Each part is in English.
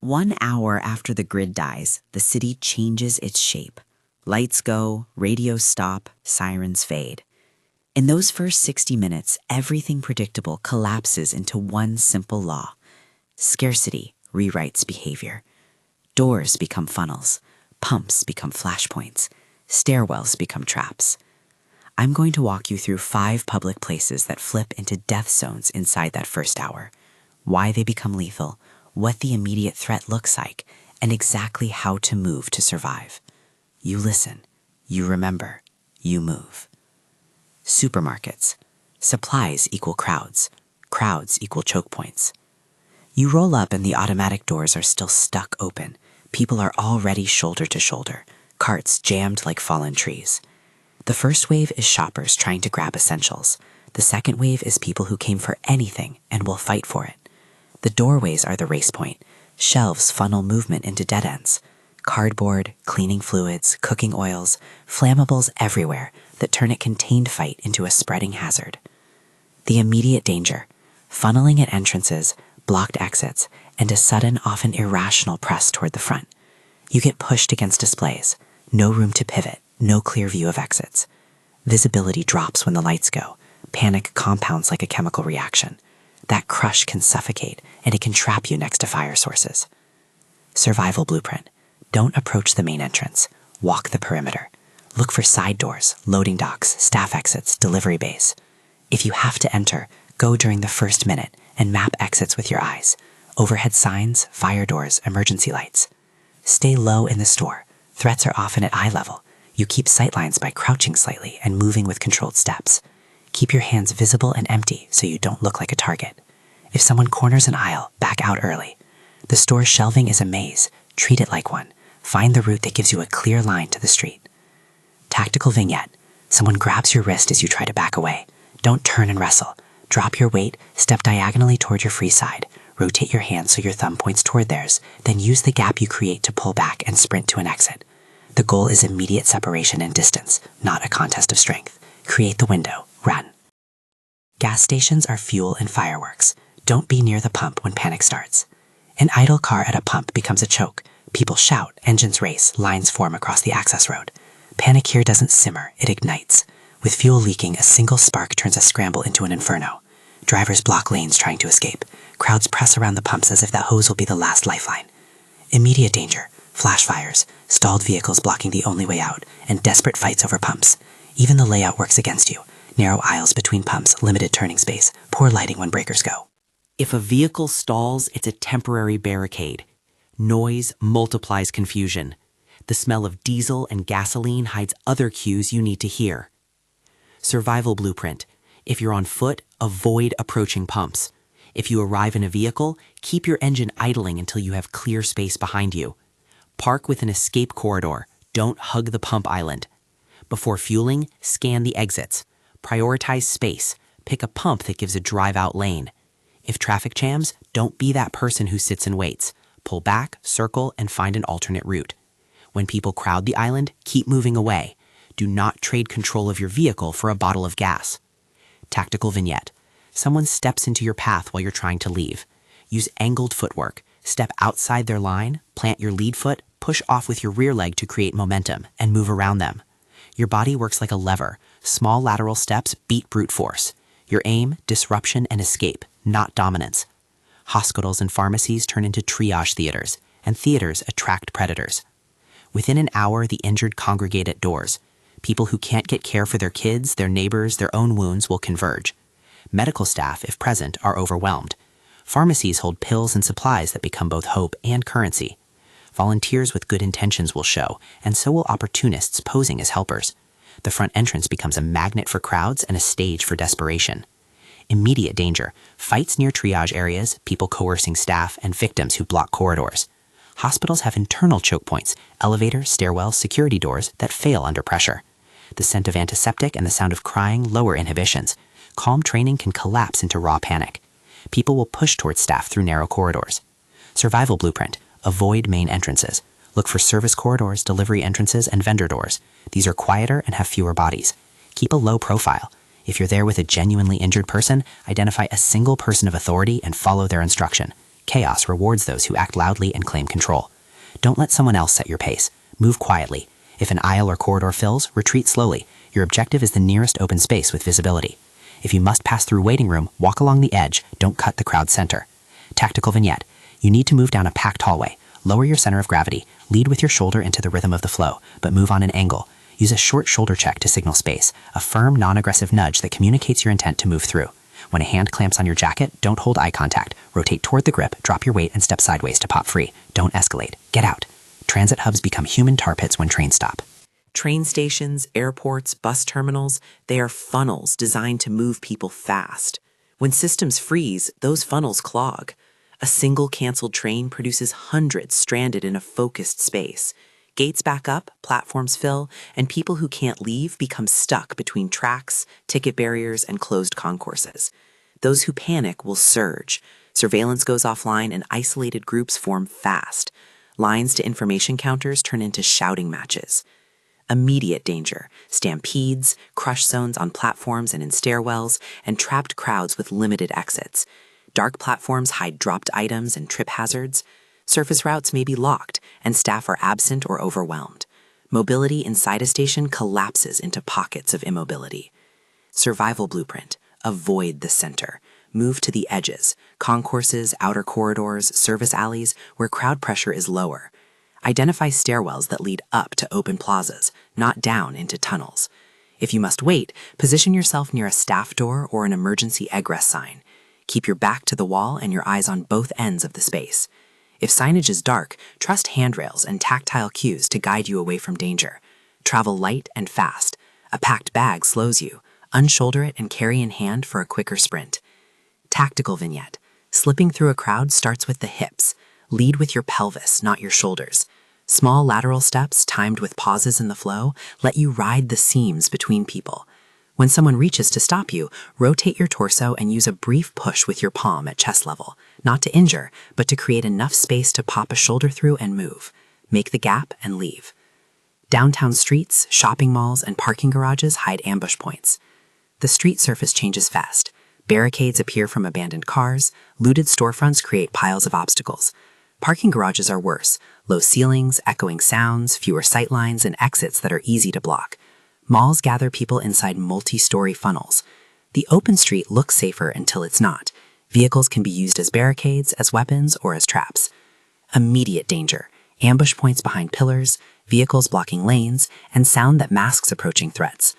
1 hour after the grid dies, the city changes its shape. Lights go, radios stop, sirens fade. In those first 60 minutes, everything predictable collapses into one simple law. Scarcity rewrites behavior. Doors become funnels, pumps become flashpoints, stairwells become traps. I'm going to walk you through 5 public places that flip into death zones inside that first hour, why they become lethal, what the immediate threat looks like, and exactly how to move to survive. You listen, you remember, you move. Supermarkets. Supplies equal crowds. Crowds equal choke points. You roll up and the automatic doors are still stuck open. People are already shoulder to shoulder, carts jammed like fallen trees. The first wave is shoppers trying to grab essentials. The second wave is people who came for anything and will fight for it. The doorways are the race point. Shelves funnel movement into dead ends. Cardboard, cleaning fluids, cooking oils, flammables everywhere that turn a contained fight into a spreading hazard. The immediate danger, funneling at entrances, blocked exits, and a sudden, often irrational press toward the front. You get pushed against displays, no room to pivot, no clear view of exits. Visibility drops when the lights go. Panic compounds like a chemical reaction. That crush can suffocate, and it can trap you next to fire sources. Survival blueprint. Don't approach the main entrance. Walk the perimeter. Look for side doors, loading docks, staff exits, delivery bays. If you have to enter, go during the first minute and map exits with your eyes. Overhead signs, fire doors, emergency lights. Stay low in the store. Threats are often at eye level. You keep sightlines by crouching slightly and moving with controlled steps. Keep your hands visible and empty so you don't look like a target. If someone corners an aisle, back out early. The store's shelving is a maze. Treat it like one. Find the route that gives you a clear line to the street. Tactical vignette. Someone grabs your wrist as you try to back away. Don't turn and wrestle. Drop your weight, step diagonally toward your free side. Rotate your hand so your thumb points toward theirs, then use the gap you create to pull back and sprint to an exit. The goal is immediate separation and distance, not a contest of strength. Create the window. Run. Gas stations are fuel and fireworks. Don't be near the pump when panic starts. An idle car at a pump becomes a choke. People shout, engines race, lines form across the access road. Panic here doesn't simmer, it ignites. With fuel leaking, a single spark turns a scramble into an inferno. Drivers block lanes trying to escape. Crowds press around the pumps as if that hose will be the last lifeline. Immediate danger, flash fires, stalled vehicles blocking the only way out, and desperate fights over pumps. Even the layout works against you. Narrow aisles between pumps, limited turning space, poor lighting when breakers go. If a vehicle stalls, it's a temporary barricade. Noise multiplies confusion. The smell of diesel and gasoline hides other cues you need to hear. Survival blueprint. If you're on foot, avoid approaching pumps. If you arrive in a vehicle, keep your engine idling until you have clear space behind you. Park with an escape corridor. Don't hug the pump island. Before fueling, scan the exits. Prioritize space. Pick a pump that gives a drive-out lane. If traffic jams, don't be that person who sits and waits. Pull back, circle, and find an alternate route. When people crowd the island, keep moving away. Do not trade control of your vehicle for a bottle of gas. Tactical vignette. Someone steps into your path while you're trying to leave. Use angled footwork. Step outside their line, plant your lead foot, push off with your rear leg to create momentum, and move around them. Your body works like a lever. Small lateral steps beat brute force. Your aim, disruption, and escape, not dominance. Hospitals and pharmacies turn into triage theaters, and theaters attract predators. Within an hour, the injured congregate at doors. People who can't get care for their kids, their neighbors, their own wounds will converge. Medical staff, if present, are overwhelmed. Pharmacies hold pills and supplies that become both hope and currency. Volunteers with good intentions will show, and so will opportunists posing as helpers. The front entrance becomes a magnet for crowds and a stage for desperation. Immediate danger, fights near triage areas, people coercing staff, and victims who block corridors. Hospitals have internal choke points, elevators, stairwells, security doors that fail under pressure. The scent of antiseptic and the sound of crying lower inhibitions. Calm training can collapse into raw panic. People will push towards staff through narrow corridors. Survival blueprint, avoid main entrances. Look for service corridors, delivery entrances, and vendor doors. These are quieter and have fewer bodies. Keep a low profile. If you're there with a genuinely injured person, identify a single person of authority and follow their instruction. Chaos rewards those who act loudly and claim control. Don't let someone else set your pace. Move quietly. If an aisle or corridor fills, retreat slowly. Your objective is the nearest open space with visibility. If you must pass through waiting room, walk along the edge, don't cut the crowd center. Tactical vignette. You need to move down a packed hallway. Lower your center of gravity. Lead with your shoulder into the rhythm of the flow, but move on an angle. Use a short shoulder check to signal space, a firm, non-aggressive nudge that communicates your intent to move through. When a hand clamps on your jacket, don't hold eye contact. Rotate toward the grip, drop your weight, and step sideways to pop free. Don't escalate. Get out. Transit hubs become human tar pits when trains stop. Train stations, airports, bus terminals, they are funnels designed to move people fast. When systems freeze, those funnels clog. A single canceled train produces hundreds stranded in a focused space. Gates back up, platforms fill, and people who can't leave become stuck between tracks, ticket barriers, and closed concourses. Those who panic will surge. Surveillance goes offline and isolated groups form fast. Lines to information counters turn into shouting matches. Immediate danger, stampedes, crush zones on platforms and in stairwells, and trapped crowds with limited exits. Dark platforms hide dropped items and trip hazards. Surface routes may be locked, and staff are absent or overwhelmed. Mobility inside a station collapses into pockets of immobility. Survival blueprint. Avoid the center. Move to the edges, concourses, outer corridors, service alleys, where crowd pressure is lower. Identify stairwells that lead up to open plazas, not down into tunnels. If you must wait, position yourself near a staff door or an emergency egress sign. Keep your back to the wall and your eyes on both ends of the space. If signage is dark, trust handrails and tactile cues to guide you away from danger. Travel light and fast. A packed bag slows you. Unshoulder it and carry in hand for a quicker sprint. Tactical vignette. Slipping through a crowd starts with the hips. Lead with your pelvis, not your shoulders. Small lateral steps, timed with pauses in the flow, let you ride the seams between people. When someone reaches to stop you, rotate your torso and use a brief push with your palm at chest level, not to injure, but to create enough space to pop a shoulder through and move. Make the gap and leave. Downtown streets, shopping malls, and parking garages hide ambush points. The street surface changes fast. Barricades appear from abandoned cars. Looted storefronts create piles of obstacles. Parking garages are worse. Low ceilings, echoing sounds, fewer sight lines, and exits that are easy to block. Malls gather people inside multi-story funnels. The open street looks safer until it's not. Vehicles can be used as barricades, as weapons, or as traps. Immediate danger. Ambush points behind pillars, vehicles blocking lanes, and sound that masks approaching threats.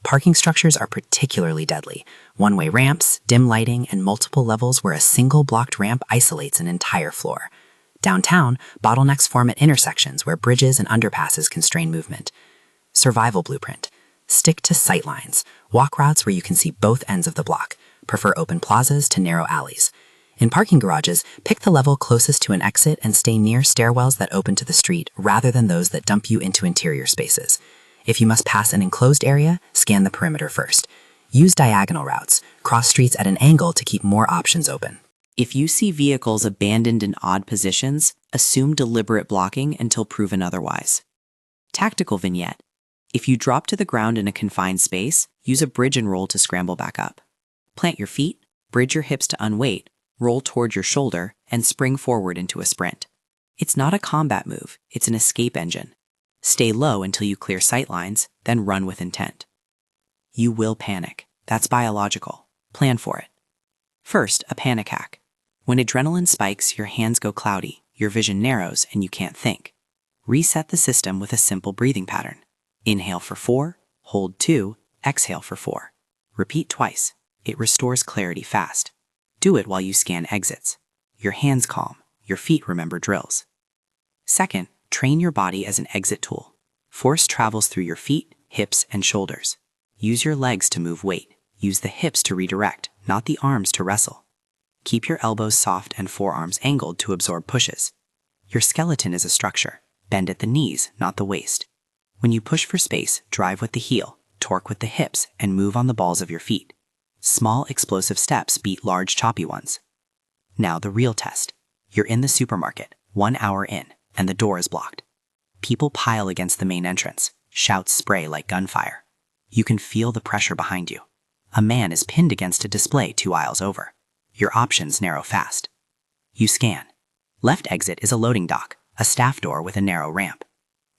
Parking structures are particularly deadly. One-way ramps, dim lighting, and multiple levels where a single blocked ramp isolates an entire floor. Downtown, bottlenecks form at intersections where bridges and underpasses constrain movement. Survival blueprint. Stick to sight lines. Walk routes where you can see both ends of the block. Prefer open plazas to narrow alleys. In parking garages, pick the level closest to an exit and stay near stairwells that open to the street rather than those that dump you into interior spaces. If you must pass an enclosed area, scan the perimeter first. Use diagonal routes. Cross streets at an angle to keep more options open. If you see vehicles abandoned in odd positions, assume deliberate blocking until proven otherwise. Tactical vignette. If you drop to the ground in a confined space, use a bridge and roll to scramble back up. Plant your feet, bridge your hips to unweight, roll toward your shoulder, and spring forward into a sprint. It's not a combat move, it's an escape engine. Stay low until you clear sight lines, then run with intent. You will panic. That's biological. Plan for it. First, a panic hack. When adrenaline spikes, your hands go cloudy, your vision narrows, and you can't think. Reset the system with a simple breathing pattern. Inhale for 4, hold 2, exhale for 4. Repeat twice. It restores clarity fast. Do it while you scan exits. Your hands calm, your feet remember drills. Second, train your body as an exit tool. Force travels through your feet, hips, and shoulders. Use your legs to move weight. Use the hips to redirect, not the arms to wrestle. Keep your elbows soft and forearms angled to absorb pushes. Your skeleton is a structure. Bend at the knees, not the waist. When you push for space, drive with the heel, torque with the hips, and move on the balls of your feet. Small, explosive steps beat large, choppy ones. Now the real test. You're in the supermarket, 1 hour in, and the door is blocked. People pile against the main entrance. Shouts spray like gunfire. You can feel the pressure behind you. A man is pinned against a display 2 aisles over. Your options narrow fast. You scan. Left exit is a loading dock, a staff door with a narrow ramp.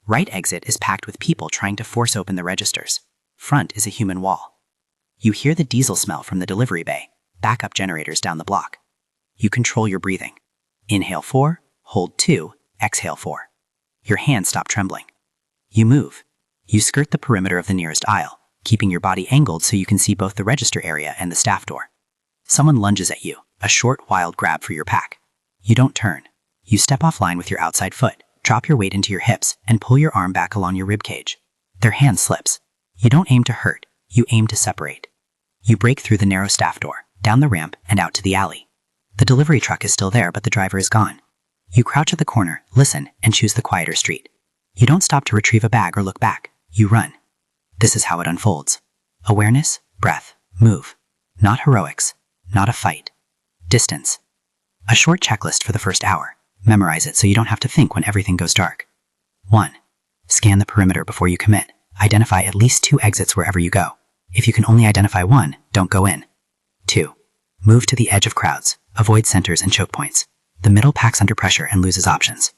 Right exit is packed with people trying to force open the registers. Front is a human wall. You hear the diesel smell from the delivery bay, backup generators down the block. You control your breathing. Inhale 4, hold 2, exhale 4. Your hands stop trembling. You move. You skirt the perimeter of the nearest aisle, keeping your body angled so you can see both the register area and the staff door. Someone lunges at you, a short, wild grab for your pack. You don't turn. You step offline with your outside foot, drop your weight into your hips, and pull your arm back along your ribcage. Their hand slips. You don't aim to hurt, you aim to separate. You break through the narrow staff door, down the ramp, and out to the alley. The delivery truck is still there, but the driver is gone. You crouch at the corner, listen, and choose the quieter street. You don't stop to retrieve a bag or look back. You run. This is how it unfolds. Awareness, breath, move. Not heroics. Not a fight. Distance. A short checklist for the first hour. Memorize it so you don't have to think when everything goes dark. 1. Scan the perimeter before you commit. Identify at least 2 exits wherever you go. If you can only identify 1, don't go in. 2. Move to the edge of crowds. Avoid centers and choke points. The middle packs under pressure and loses options.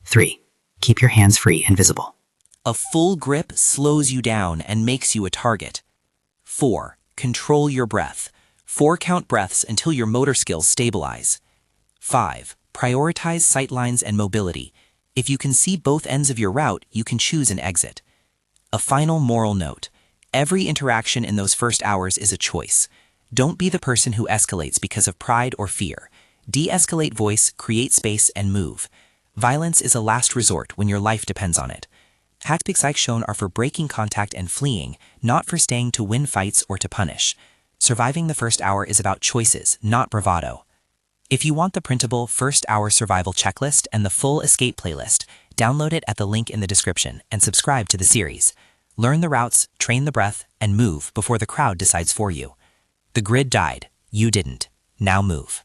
3. Keep your hands free and visible. A full grip slows you down and makes you a target. 4. Control your breath. 4 count breaths until your motor skills stabilize. 5. Prioritize sightlines and mobility. If you can see both ends of your route, you can choose an exit. A final moral note. Every interaction in those first hours is a choice. Don't be the person who escalates because of pride or fear. De-escalate voice, create space, and move. Violence is a last resort when your life depends on it. Tactics like shown are for breaking contact and fleeing, not for staying to win fights or to punish. Surviving the first hour is about choices, not bravado. If you want the printable First Hour Survival Checklist and the full escape playlist, download it at the link in the description and subscribe to the series. Learn the routes, train the breath, and move before the crowd decides for you. The grid died. You didn't. Now move.